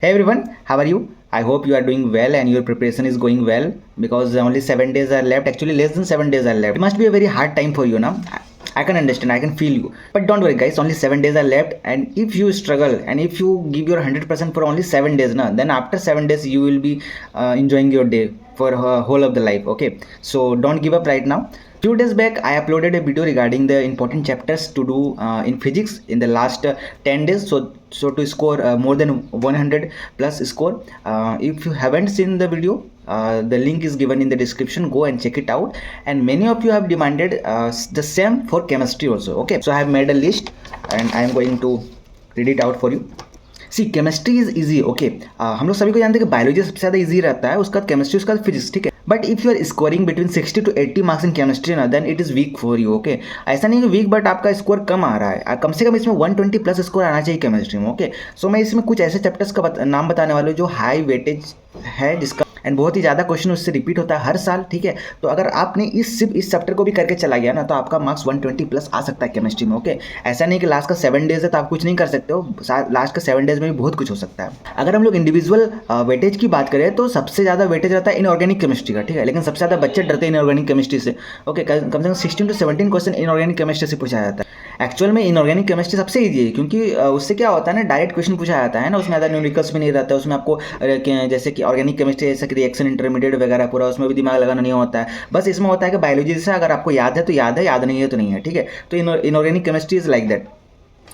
Hey everyone, how are you? I hope you are doing well and your preparation is going well because only 7 days are left. Actually, less than 7 days are left. It must be a very hard time for you now. I can understand, I can feel you. But don't worry, guys, only 7 days are left. And if you struggle and if you give your 100% for only 7 days, na, then after 7 days, you will be enjoying your day for whole of the life. Okay, so don't give up right now. Few days back I uploaded a video regarding the important chapters to do in physics in the last 10 days, so to score more than 100 plus score. If you haven't seen the video, the link is given in the description. Go and check it out. And many of you have demanded the same for chemistry also. Okay, so I have made a list and I am going to read it out for you. See chemistry is easy. Okay, हम लोग सभी को जानते हैं कि biology सबसे ज़्यादा easy रहता है, उसका केमिस्ट्री, उसका फिजिक्स. ठीक है, but if you are scoring between 60 to 80 marks in chemistry ना, then it is weak for you. Okay, ऐसा नहीं कि वीक, बट आपका स्कोर कम आ रहा है. कम से कम इसमें 120 प्लस स्कोर आना चाहिए केमिस्ट्री में. ओके, सो मैं इसमें कुछ ऐसे चैप्टर्स का नाम बताने वाला हूँ जो हाई वेटेज है, जिसका एंड बहुत ही ज़्यादा क्वेश्चन उससे रिपीट होता है हर साल. ठीक है, तो अगर आपने सिर्फ इस चैप्टर को भी करके चला गया ना, तो आपका मार्क्स 120 प्लस आ सकता है केमिस्ट्री में. ओके, ऐसा नहीं कि लास्ट का 7 डेज है तो आप कुछ नहीं कर सकते हो. लास्ट का 7 डेज में भी बहुत कुछ हो सकता है. अगर हम लोग इंडिविजुअल वेटेज की बात करें तो सबसे ज़्यादा वेटेज रहता है इनऑर्गेनिक केमिस्ट्री का. ठीक है, लेकिन सबसे ज़्यादा बच्चे डरते हैं इनऑर्गेनिक केमिस्ट्री से. ओके, कम से कम 16 to 17 क्वेश्चन इनऑर्गेनिक केमिस्ट्री से पूछा जाता है. एक्चुअल में इनऑर्गेनिक केमिस्ट्री सबसे ईजी है, क्योंकि उससे क्या होता है ना, डायरेक्ट क्वेश्चन पूछा जाता है ना, उसमें ज़्यादा न्यूमेरिकल्स भी नहीं रहता है. उसमें आपको जैसे कि ऑर्गेनिक केमिस्ट्री जैसे कि रिएक्शन इंटरमीडिएट वगैरह पूरा, उसमें भी दिमाग लगाना नहीं होता है. बस इसमें होता है कि बायोलॉजी से अगर आपको याद है तो याद है, याद नहीं है तो नहीं है. ठीक है, तो inorganic chemistry is like that.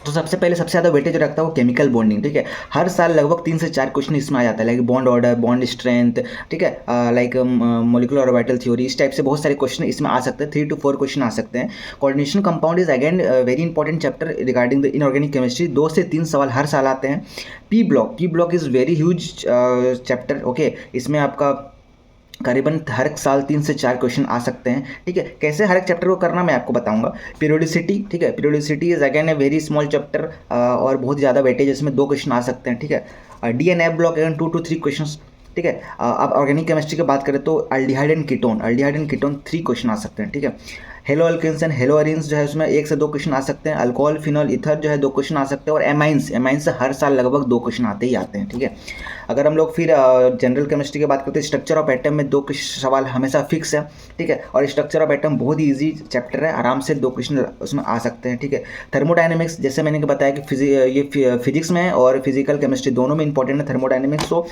तो सबसे पहले सबसे ज़्यादा वेटेज रखता है वो केमिकल बॉन्डिंग. ठीक है, हर साल लगभग 3 से 4 क्वेश्चन इसमें आ जाता है, like bond order, bond strength. ठीक है, लाइक मोलिकुलर ऑर्बिटल थ्योरी, इस टाइप से बहुत सारे क्वेश्चन इसमें आ सकते हैं. 3 to 4 क्वेश्चन आ सकते हैं. Coordination compound is again very important chapter regarding the inorganic chemistry. 2 से 3 सवाल हर साल आते हैं. P block is very huge chapter. Okay, इसमें आपका करीबन हर साल 3 से 4 क्वेश्चन आ सकते हैं. ठीक है, कैसे हर एक चैप्टर को करना मैं आपको बताऊंगा. पीरियोडिसिटी, ठीक है, periodicity is again a very small chapter और बहुत ज़्यादा वेटेज, इसमें 2 क्वेश्चन आ सकते हैं. ठीक है, DNA block again 2 to 3 question. ठीक है, अब ऑर्गेनिक केमिस्ट्री की बात करें तो अल्डिहाइड एंड कीटोन 3 क्वेश्चन आ सकते हैं. ठीक है, halo alkanes and halo arenes जो है उसमें 1 से 2 क्वेश्चन आ सकते हैं. अल्कोहल, फिनॉल, इथर जो है 2 क्वेश्चन आ सकते हैं. और एमाइंस से हर साल लगभग 2 क्वेश्चन आते ही आते हैं. ठीक है, अगर हम लोग फिर जनरल केमिस्ट्री की बात करते हैं, स्ट्रक्चर ऑफ एटम में 2 सवाल हमेशा फिक्स है. ठीक है, और स्ट्रक्चर ऑफ एटम बहुत ही ईजी चैप्टर है, आराम से 2 क्वेश्चन उसमें आ सकते हैं. ठीक है, थर्मोडायनेमिक्स जैसे मैंने बताया कि ये फिजिक्स में और फिजिकल केमिस्ट्री दोनों में इंपॉर्टेंट है थर्मोडायनेमिक्स, तो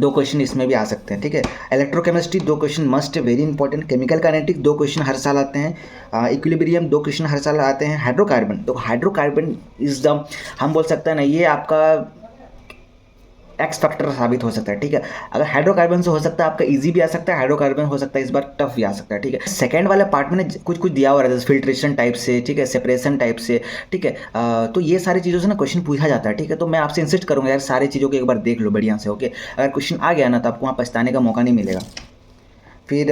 2 क्वेश्चन इसमें भी आ सकते हैं. ठीक है, electrochemistry 2 question must very important. Chemical kinetics 2 question हर साल आते हैं. इक्विलिब्रियम 2 क्वेश्चन हर साल आते हैं. हाइड्रोकार्बन, तो हाइड्रोकार्बन इज द, हम बोल सकते हैं ना, ये आपका एक्स फैक्टर साबित हो सकता है. ठीक है, अगर हाइड्रोकार्बन से हो सकता है आपका इजी भी आ सकता है, हाइड्रोकार्बन हो सकता है इस बार टफ भी आ सकता है. ठीक है, सेकंड वाले पार्ट में कुछ दिया हुआ रहता है, फिल्ट्रेशन टाइप से. ठीक है, सेपरेशन टाइप से. ठीक है, तो ये सारी चीज़ों से ना क्वेश्चन पूछा जाता है. ठीक है, तो मैं आपसे इंसिस्ट करूँगा यार सारी चीज़ों को एक बार देख लो बढ़िया से. ओके, अगर क्वेश्चन आ गया ना तो आपको वहाँ पछताने का मौका नहीं मिलेगा. फिर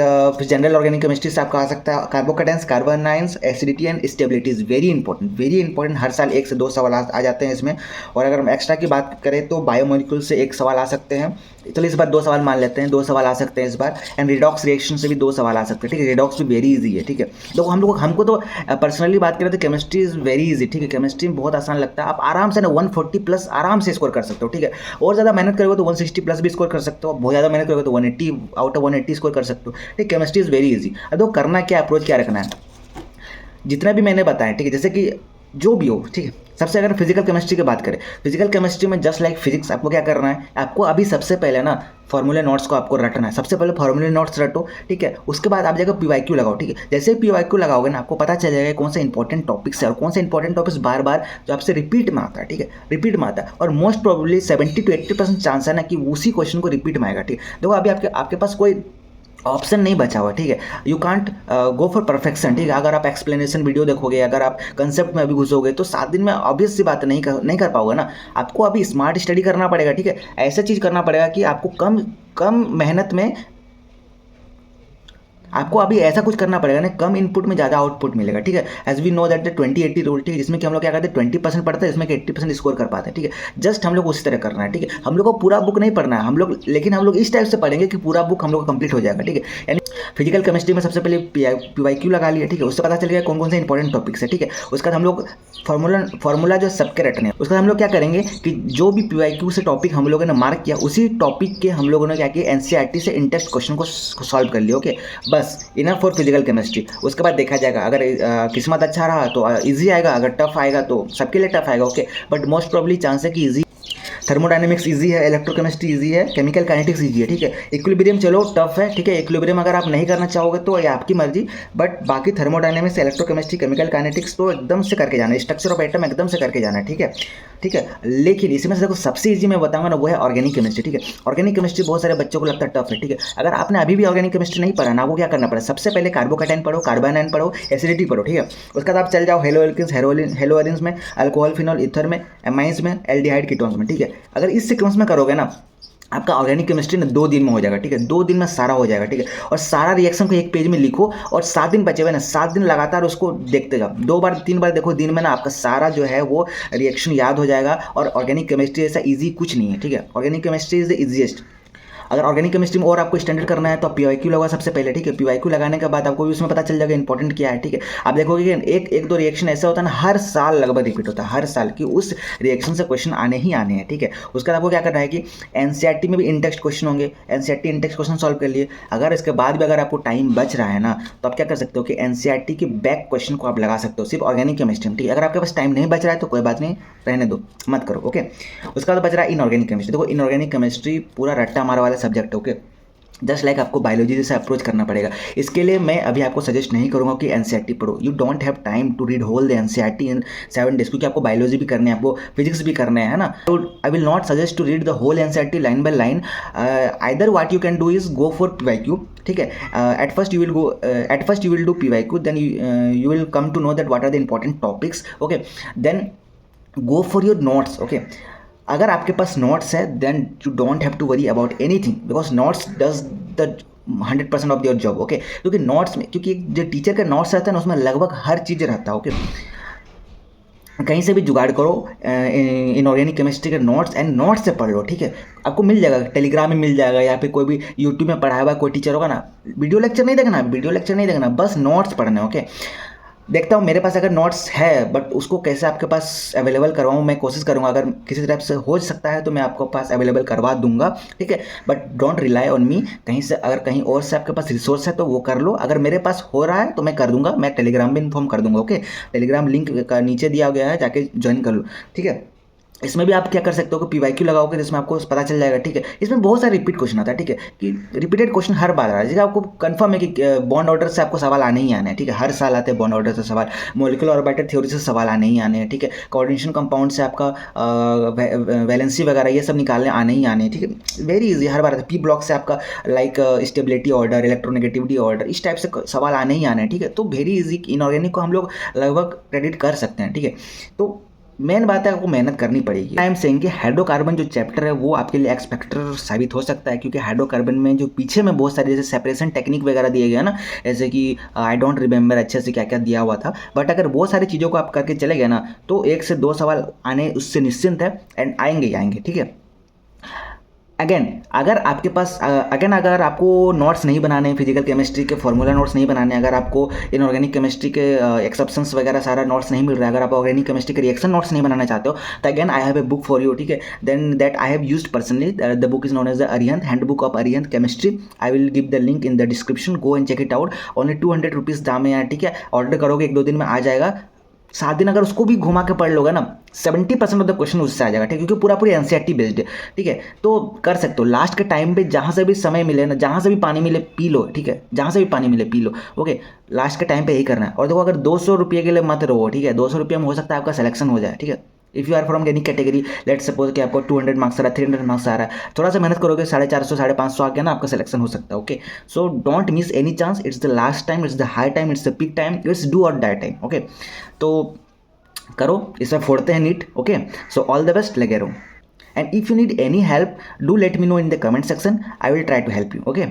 जनरल ऑर्गेनिक केमिस्ट्री से आपका आ सकता है carbocations, carbon ions, acidity and stability is very important. हर साल 1 से 2 सवाल आ जाते हैं इसमें. और अगर हम एक्स्ट्रा की बात करें तो बायोमोलिक्यूल से 1 सवाल आ सकते हैं. चलिए इस बार 2 सवाल मान लेते हैं, 2 सवाल आ सकते हैं इस बार. एंड रिडॉक्स रिएक्शन से भी 2 सवाल आ सकते हैं. ठीक है, रिडॉक्स भी वेरी इजी है. ठीक है, तो हमको तो पर्सनली बात करें तो केमिस्ट्री इज़ वेरी इजी. ठीक है, केमिस्ट्री में बहुत आसान लगता है. आप आराम से ना 140 प्लस आराम से स्कोर कर सकते हो. ठीक है, और ज़्यादा मेहनत करोगे तो 160 प्लस भी स्कोर कर सकते हो. बहुत ज़्यादा मेहनत करोगे तो 180 आउट ऑफ 180 स्कोर कर सकते हो. ठीक, केमिस्ट्री इज़ वेरी इजी. अब तो करना क्या, अप्रोच क्या रखना है, जितना भी मैंने बताया. ठीक है, जैसे कि जो भी हो. ठीक है, सबसे अगर फिजिकल केमिस्ट्री की बात करें, फिजिकल केमिस्ट्री में जस्ट लाइक फिजिक्स आपको क्या करना है, आपको अभी सबसे पहले ना फॉर्मूले नोट्स को आपको रटना है. सबसे पहले फॉर्मूले नोट्स रटो. ठीक है, उसके बाद आप जाकर PYQ लगाओ. ठीक है, जैसे PYQ लगाओगे ना आपको पता चल जाएगा कौन सा इंपॉर्टेंट टॉपिक्स है और कौन सा इंपॉर्टेंट टॉपिक्स बार बार जो आपसे रिपीट में आता है. ठीक है, रिपीट में आता है और मोस्ट प्रोबेबली 70 to 80% चांस है ना कि उसी क्वेश्चन को रिपीट में आएगा. ठीक है, देखो अभी आपके पास कोई ऑप्शन नहीं बचा हुआ. ठीक है, you can't go for perfection. ठीक है, अगर आप एक्सप्लेनेशन वीडियो देखोगे, अगर आप कंसेप्ट में अभी घुसोगे तो 7 दिन में ऑब्वियस सी बात नहीं कर पाओगे ना. आपको अभी स्मार्ट स्टडी करना पड़ेगा. ठीक है, ऐसा चीज़ करना पड़ेगा कि आपको कम मेहनत में आपको अभी ऐसा कुछ करना पड़ेगा ना, कम इनपुट में ज़्यादा आउटपुट मिलेगा. ठीक है, as we know that the 20-80 rule. ठीक है, जिसमें कि हम लोग क्या करते हैं 20% पढ़ते हैं, इसमें कि 80% स्कोर कर पाते हैं. ठीक है, जस्ट हम लोग उसी तरह करना है. ठीक है, हम लोग को पूरा बुक नहीं पढ़ना है हम लोग, लेकिन हम लोग इस टाइप से पढ़ेंगे कि पूरा बुक हम लोग को कंप्लीट हो जाएगा. ठीक है, यानी फिजिकल केमिस्ट्री में सबसे पहले PYQ लगा लिया, ठीक है, उससे पता चल गया कौन कौन से इंपॉर्टेंट टॉपिक्स है, ठीक है। उसके बाद हम लोग फार्मूला जो सबके रटने हैं, उसके बाद हम लोग क्या करेंगे कि जो भी PYQ से टॉपिक हम लोगों ने मार्क किया, उसी टॉपिक के हम लोगों ने क्या किया, NCERT से इन टेक्स्ट क्वेश्चन को सॉल्व कर लिया, ओके। बस इनफ फॉर फिजिकल केमिस्ट्री। उसके बाद देखा जाएगा, अगर किस्मत अच्छा रहा तो ईजी आएगा, अगर टफ आएगा तो सबके लिए टफ आएगा, okay. But most probably chance है कि ईजी, थर्मोडायनेमिक्स इजी है, इलेक्ट्रोकेमिस्ट्री इजी है, केमिकल काइनेटिक्स इजी है, ठीक है। इक्विलिब्रियम चलो टफ है, ठीक है, इक्विलिब्रियम अगर आप नहीं करना चाहोगे तो ये आपकी मर्जी, बट बाकी थर्मोडायनेमिक्स, इलेक्ट्रोकेमिस्ट्री, केमिकल काइनेटिक्स तो एकदम से करके जाना है, स्ट्रक्चर ऑफ एटम एकदम से करके जाना है, ठीक है, ठीक है। लेकिन इसमें से देखो सबसे ईजी मैं बताऊंगा ना, वो है ऑर्गेनिक केमिस्ट्री, ठीक है। ऑर्गेनिक केमिस्ट्री बहुत सारे बच्चों को लगता है टफ है, ठीक है। अगर आपने अभी भी ऑर्गेनिक केमिस्ट्री नहीं पढ़ा ना, वो क्या करना पड़ेगा, सबसे पहले कार्बोकैटायन पढ़ो, कार्बोनाइन पढ़ो, एसिडिटी पढ़ो, ठीक है। उसके बाद आप चल जाओ हेलो एल्किन्स, हेलोएरिन्स में, अल्कोहल, फिनॉल, ईथर में, एमाइंस में, एल्डिहाइड, कीटोन्स में, ठीक है। अगर इस सीक्वेंस में करोगे ना, आपका ऑर्गेनिक केमिस्ट्री ना 2 दिन में हो जाएगा, ठीक है, 2 दिन में सारा हो जाएगा, ठीक है। और सारा रिएक्शन को एक पेज में लिखो और 7 दिन बचे हुए ना, 7 दिन लगातार उसको देखते जाओ, 2 बार 3 बार देखो दिन में ना, आपका सारा जो है वो रिएक्शन याद हो जाएगा। और ऑर्गेनिक केमिस्ट्री ऐसा ईजी कुछ नहीं है, ठीक है। Organic chemistry is the easiest. अगर ऑर्गेनिक केमिस्ट्री में और आपको स्टैंडर्ड करना है तो आप PYQ लगा सबसे पहले, ठीक है। PYQ लगाने के बाद आपको भी उसमें पता चल जाएगा इंपॉर्टेंट क्या है, ठीक है। आप देखोगे कि एक दो रिएक्शन ऐसा होता है ना, हर साल लगभग रिपीट होता है, हर साल कि उस रिएक्शन से क्वेश्चन आने ही आने हैं, ठीक है। उसके बाद आपको क्या करना है कि NCERT में भी इन टेक्स्ट क्वेश्चन होंगे, NCERT इन टेक्स्ट क्वेश्चन सॉल्व कर लिए। अगर इसके बाद भी अगर आपको टाइम बच रहा है ना, तो आप क्या कर सकते हो कि NCERT के बैक क्वेश्चन को आप लगा सकते हो सिर्फ ऑर्गेनिक केमिस्ट्री में, ठीक है। अगर आपके पास टाइम नहीं बच रहा है तो कोई बात नहीं, रहने दो, मत करो, ओके। उसके बाद बच रहा है इनऑर्गेनिक केमिस्ट्री। देखो इनऑर्गेनिक केमिस्ट्री पूरा रट्टा मारा वाला सब्जेक्ट है, ओके। जस्ट लाइक आपको बायोलॉजी जैसे अप्रोच करना पड़ेगा। इसके लिए मैं अभी आपको सजेस्ट नहीं करूँगा कि NCERT पढ़ो, you don't have time to read whole the NCERT in 7 days, क्योंकि आपको बायोलॉजी भी करने हैं, आपको फिजिक्स भी करने हैं, है ना। तो I will not suggest to read the whole NCERT line by line. Either what you can do is go for PYQ, ठीक है। At first you will do PYQ, then you will come to know that what are the important topics, okay. Then go for your notes, okay. अगर आपके पास notes है then you don't have to worry about anything, because notes does the 100% of your job, okay. क्योंकि notes में, क्योंकि जो teacher का notes रहता है ना, उसमें लगभग हर चीज़ रहता है, ओके। कहीं से भी जुगाड़ करो इनऑर्गेनिक केमिस्ट्री के नोट्स एंड नोट्स से पढ़ लो, ठीक है। आपको मिल जाएगा, टेलीग्राम में मिल जाएगा, या फिर कोई भी यूट्यूब में पढ़ाया हुआ कोई टीचर होगा ना। वीडियो लेक्चर नहीं देखना, बस नोट्स पढ़ना है, ओके। देखता हूँ मेरे पास अगर नोट्स है, बट उसको कैसे आपके पास अवेलेबल करवाऊँ, मैं कोशिश करूँगा। अगर किसी तरह से हो सकता है तो मैं आपको पास अवेलेबल करवा दूंगा, ठीक है। But don't rely on me, कहीं से अगर कहीं और से आपके पास रिसोर्स है तो वो कर लो। अगर मेरे पास हो रहा है तो मैं कर दूंगा, मैं टेलीग्राम में इन्फॉर्म कर दूंगा, ओके। टेलीग्राम लिंक का नीचे दिया गया है, जाके ज्वाइन कर लो, ठीक है। इसमें भी आप क्या कर सकते हो कि PYQ लगाओगे, जिसमें आपको पता चल जाएगा, ठीक है। इसमें बहुत सारे रिपीट क्वेश्चन आता है, ठीक है, कि रिपीटेड क्वेश्चन हर बार आ रहा है, जैसे आपको कंफर्म है कि बॉन्ड ऑर्डर से आपको सवाल आने ही आने हैं, ठीक है। हर साल आते हैं बॉन्ड ऑर्डर से सवाल, मॉलिक्यूलर ऑर्बिटल थ्योरी से सवाल आने ही आने हैं, ठीक है। कोऑर्डिनेशन कंपाउंड से आपका वैलेंसी वगैरह ये सब निकालने आने ही आने हैं, ठीक है। वेरी इजी, हर बार P ब्लॉक से आपका like stability order, electronegativity order, इस टाइप से सवाल आने ही आने हैं, ठीक है। तो वेरी इजी, इनऑर्गेनिक को हम लोग लगभग क्रेडिट कर सकते हैं, ठीक है। तो मेन बात है आपको मेहनत करनी पड़ेगी। आई एम सेइंग कि हाइड्रोकार्बन जो चैप्टर है वो आपके लिए एक्स फैक्टर साबित हो सकता है, क्योंकि हाइड्रोकार्बन में जो पीछे में बहुत सारे जैसे सेपरेशन टेक्निक वगैरह दिए गए ना, जैसे कि आई डोंट रिमेंबर अच्छे से क्या क्या दिया हुआ था, बट अगर वो सारी चीज़ों को आप करके चले गए ना, तो 1 से 2 सवाल आने उससे निश्चिंत है, एंड आएंगे ही आएंगे, ठीक है। अगेन अगर आपके पास अगर आपको नोट्स नहीं बनाने, फिजिकल केमिस्ट्री के फॉर्मूला नोट्स नहीं बनाने, अगर आपको इनऑर्गेनिक केमिस्ट्री के एक्सेप्शंस वगैरह सारा नोट्स नहीं मिल रहा है, अगर आप ऑर्गेनिक केमिस्ट्री के रिएक्शन नोट्स नहीं बनाना चाहते हो, तो again I have a book for you, ठीक है। Then that I have used personally, the book is known as the Arihant, handbook of Arihant chemistry. I will give the link in the description, go and check it out. Only 200 rupees दाम है यार, ठीक है। Order करोगे 1-2 दिन में आ जाएगा। 7 दिन अगर उसको भी घुमा के पढ़ लोगे ना, 70% ऑफ द क्वेश्चन उससे आ जाएगा, ठीक है, क्योंकि पूरी NCERT बेस्ड है, ठीक है। तो कर सकते हो लास्ट के टाइम पे, जहाँ से भी समय मिले ना, जहाँ से भी पानी मिले पी लो, ठीक है, जहाँ से भी पानी मिले पी लो, ओके। लास्ट के टाइम पे यही करना है। और देखो अगर 200 रुपये के लिए मत रहो, ठीक है, 200 रुपये में हो सकता है आपका सिलेक्शन हो जाए, ठीक है। If you are from any category, let's suppose कि आपको 200 मार्क्स आ रहा है, 300 मार्क्स आ रहा है, थोड़ा सा मेहनत करोगे, 450 550 आ गया ना, आपका सिलेक्शन हो सकता है, okay. So don't miss any chance, it's the last time, it's the high time, it's the peak time, it's do or die time, okay. तो करो, इसमें फोड़ते हैं NEET, okay. So all the best, लगे रहो। And if you need any help, do let me know in the comment section, I will try to help you, okay.